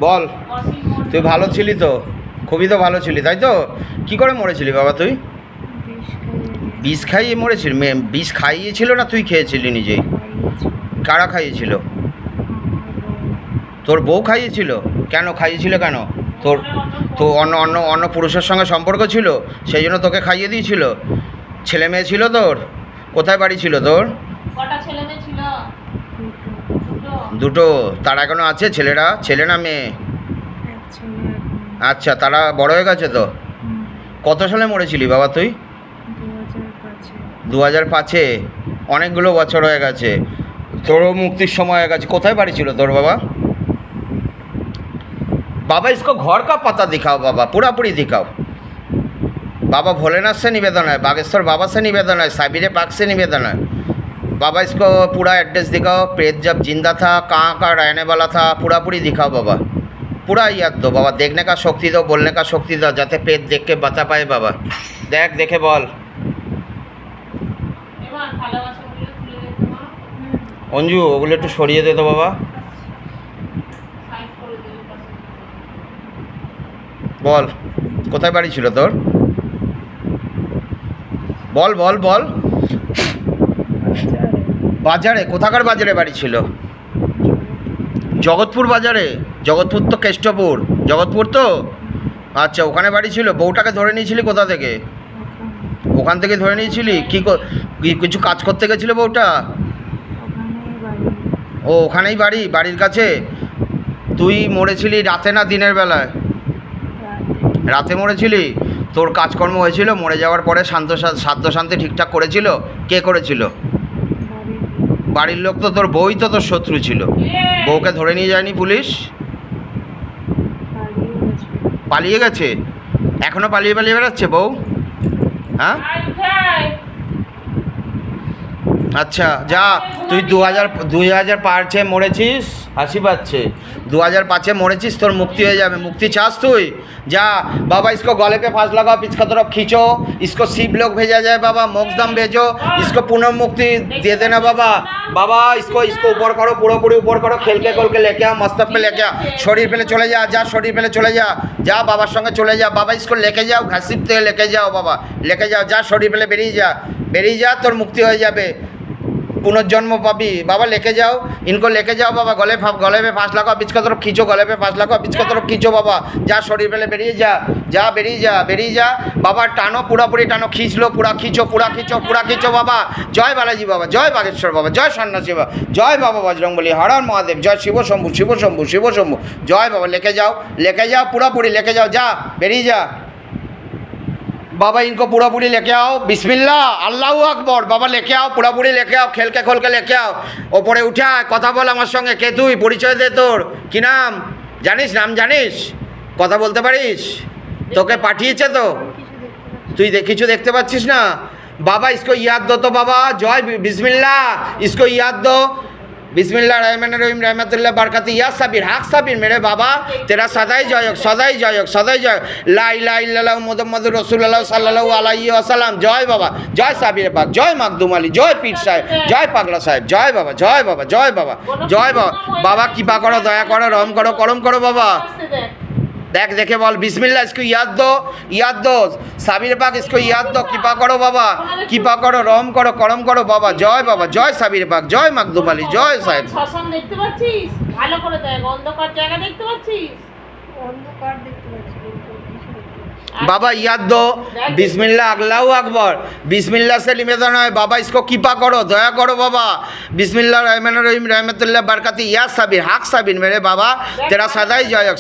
বল, তুই ভালো ছিলি তো? খুবই তো ভালো ছিলি, তাই তো? কি করে মরেছিলি বাবা তুই? বিষ খাইয়ে মরেছিলি? বিষ খাইয়েছিল না তুই খেয়েছিলি নিজেই? কারা খাইয়েছিল? তোর বউ খাইয়েছিল? কেন খাইয়েছিল কেন? তোর তো অন্য অন্য অন্য পুরুষের সঙ্গে সম্পর্ক ছিল, সেই জন্য তোকে খাইয়ে দিয়েছিল? ছেলে মেয়ে ছিল তোর? কোথায় বাড়ি ছিল তোর? দুটো। তারা এখনো আছে ছেলেরা? ছেলে না মেয়ে? আচ্ছা, তারা বড় হয়ে গেছে তো? কত সালে মরেছিলি বাবা তুই? 2005-এ? অনেকগুলো বছর হয়ে গেছে, তোরও মুক্তির সময় হয়ে গেছে। কোথায় বাড়ি ছিল তোর বাবা? बाबा इसको घर का पता दिखाओ बाबा, पूरा पूरी दिखाओ बाबा। भोलेनाथ से निवेदन है, बागेश्वर बाबा से निवेदन है, साबिर पाक से निवेदन है बाबा। इसको पूरा एड्रेस दिखाओ, प्रेत जब जिंदा था कहाँ का रहने वाला था, पूरा पूरी दिखाओ बाबा। पूरा याद दो बाबा, देखने का शक्ति दो, बोलने का शक्ति दो, जाते प्रेत देख के बता पाए बाबा। देख देखे बोल। अंजू ওগুলো একটু সরিয়ে দে তো বাবা। বল, কোথায় বাড়ি ছিল তোর? বল বল বল। বাজারে? কোথাকার বাজারে বাড়ি ছিল? জগৎপুর বাজারে? জগৎপুর তো কেষ্টপুর, জগৎপুর তো। আচ্ছা, ওখানে বাড়ি ছিল। বউটাকে ধরে নিয়েছিলি কোথা থেকে? ওখান থেকে ধরে নিয়েছিলি? কিছু কাজ করতে গেছিলো বউটা? ও ওখানেই বাড়ি, বাড়ির কাছে। তুই মরেছিলি রাতে না দিনের বেলায়? রাতে মরেছিলি। তোর কাজকর্ম হয়েছিল, মরে যাওয়ার পরে সাধ্য শান্তি ঠিকঠাক করেছিল? কে করেছিল? বাড়ির লোক তো। তোর বউই তো তোর শত্রু ছিল। বউকে ধরে নিয়ে যায়নি পুলিশ? পালিয়ে গেছে? এখনো পালিয়ে পালিয়ে বেড়াচ্ছে বউ? হ্যাঁ, আচ্ছা যা। তুই 2005-এ মরেছিস, হাসি পাচ্ছে। 2005-এ মরেছিস, তোর মুক্তি হয়ে যাবে। মুক্তি চাস তুই? जा बाबा, इसको गले पे फांस लगाओ, पीछ की तरफ खींचो, इसको शिव लोग भेजा जाए बाबा, मोक्षधाम भेजो, इसको पुनर्मुक्ति दे देना बाबा। बाबा इसको ऊपर करो, पूरी ऊपर करो, खेल के खोल के लेके आओ, मस्तक पे लेके आओ, शरीर पे चले जा, शरीर पे चले जा बाबार संगे चले जा बाबा। इसको लेके जाओ, घासिप থেকে लेके जाओ बाबा, लेके जाओ, जा शरीर पे बेरिए जा, তোর মুক্তি হয়ে যাবে, पुनर्जन्म पाबी बाबा। लेके जाओ, इनको लेके जाओ बाबा। गले पे फांस लगाओ, बीच की तरफ खींचो, गले पे फांस लगाओ, बीच की तरफ खींचो बाबा। जा शरीर पे बेरिए जा बेरिए जा बाबा। टानो, पूरा पूरी टानो, खींच लो, पूरा खींचो बाबा। जय बालाजी बाबा, जय बागेश्वर बाबा, जय सन्यासी बाबा, जय बाबा बजरंगबली, हर हर महादेव, जय शिव शंभु जय बाबा। लेके जाओ पूरा पूरी लेके जाओ, जा बेरिए जा बाबा। इनको पूरा पूरी लेके आओ, बिस्मिल्लाह, अल्लाहू আকবর बाबा। लेके आओ, पूरा पूरी लेके आओ, खेल के खोल के लेके आओ। ওপরে উঠা কথা বল আমার সঙ্গে। কে তুই? পরিচয় দে তোর। কি নাম জানিস? নাম জানিস? কথা বলতে পারিস? তোকে পাঠিয়েছে তো? তুই কিছু দেখতে পাচ্ছিস না बाबा? इसको याद दो तो बाबा। जय बिस्मिल्लाह, इसको याद दो। बिस्मिल्लाह रहमान रहीम, रहमतुल्लाह बरकती, या साबिर, हक साबिर मेरे बाबा, तेरा सदाई जय ला इलाहा इल्लल्लाह मुहम्मदुर रसूलुल्लाह सल्लल्लाहु अलैहि वसल्लम। जय बाबा, जय साबिर पाक, जय मखदूम अली, जय पीर साहेब, जय पागला साहेब, जय बाबा, जय बाबा, जय बाबा, जय बाबा। बाबा कृपा करो, दया करो, रहम करो, करम करो बाबा। देख देखे बोल, बिस्मिल्लाह, इसको याद दो साबिर पाक, इसको याद दो, कृपा करो बाबा, कृपा करो, रहम करो, करम करो बाबा। जय बाबा, जय साबिर पाक, जय मखदूम अली, जय साहेब। শ্মশান দেখতে পাচ্ছিস? ভালো করে দেখ, অন্ধকার জায়গা দেখতে পাচ্ছিস? অন্ধকার দেখতে পাচ্ছিস बाबा? याद दो, बिस्मिल्लाह, अल्लाहू अकबर, बिस्मिल्लाह से निवेदन है बाबा। इसको कृपा करो, दया करो बाबा। बिस्मिल्लाह रहमान रहीम, रहमतुल्लाह बरकती, या साबिर, हक साबिर मेरे बाबा, तेरा सदाई जय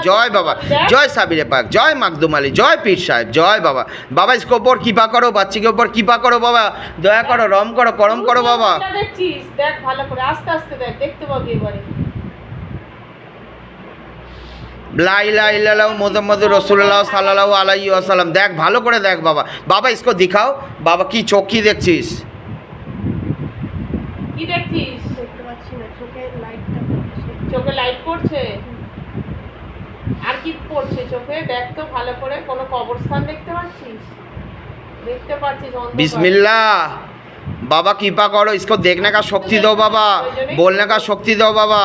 जय बाबा, जय साबिर पाक, जय मखदूम अली, जय पीर साहेब, जय बाबा। बाबा इसके ऊपर कृपा करो, बच्ची के ऊपर कृपा करो बाबा, दया करो, रहम करो, करम करो बाबा। দেখছিস? দেখ ভালো করে, আস্তে আস্তে দেখ, দেখতে পাবি এবারে। ला इलाहा इल्लल्लाह मुहम्मदुर रसूलुल्लाह सल्लल्लाहु अलैहि वसल्लम। देख ভালো করে देख बाबा। बाबा इसको दिखाओ बाबा। কি চোখ কি দেখছিস? কি দেখছিস? দেখতে পাচ্ছি না, চোখে লাইট পড়ছে। আর কি পড়ছে চোখে? দেখ তো ভালো করে। কোনো কবরস্থান দেখতে পাচ্ছিস? দেখতে পাচ্ছিস? बिस्मिल्लाह बाबा, कृपा करो, इसको देखने का शक्ति दो बाबा, बोलने का शक्ति दो बाबा।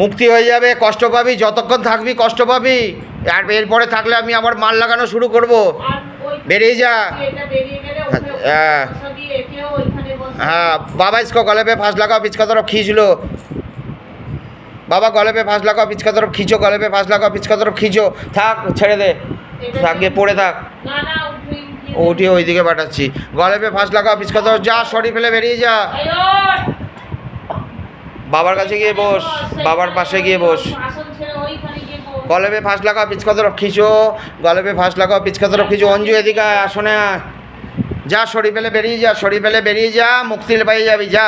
মুক্তি হয়ে যাবে, কষ্ট পাবি, যতক্ষণ থাকবি কষ্ট পাবি। আর এরপরে থাকলে আমি আবার মাল লাগানো শুরু করব। আর ওই বেরিয়ে যা। এটা বেরিয়ে গেলে ওকে হ্যাঁ। বসাবি, একেও ওইখানে বসাবি। हाँ बाबा इसको गले पे फांस लगाओ, पीछ का तरफ खींच लो। बाबा गले पे फांस लगाओ, पीछ का तरफ खींचो, गले पे फांस लगाओ, पीछ का तरफ खींचो। থাক ছেড়ে দে, থাক গিয়ে পড়ে থাক। না না উঠবি উঠিয়ে ওইদিকে পাঠাচ্ছি। গলে পে ফাঁস লাগাও, পিছ का तरफ যা, সরি ফেলে বেরিয়ে যা। বাবার কাছে গিয়ে বস, বাবার পাশে গিয়ে বস। আসন ছেড়ে ওইখানে গিয়ে বস। गले पे फांस लगाओ, पीछ का तरफ खींचो, गले पे फांस लगाओ, पीछ का तरफ खींचो। অঞ্জু এদিকে আয়, আসনে আয়। যা সরি ফেলে বেরিয়ে যা, সরি ফেলে বেরিয়ে যা, মুক্তি পেয়ে যাবি, যা।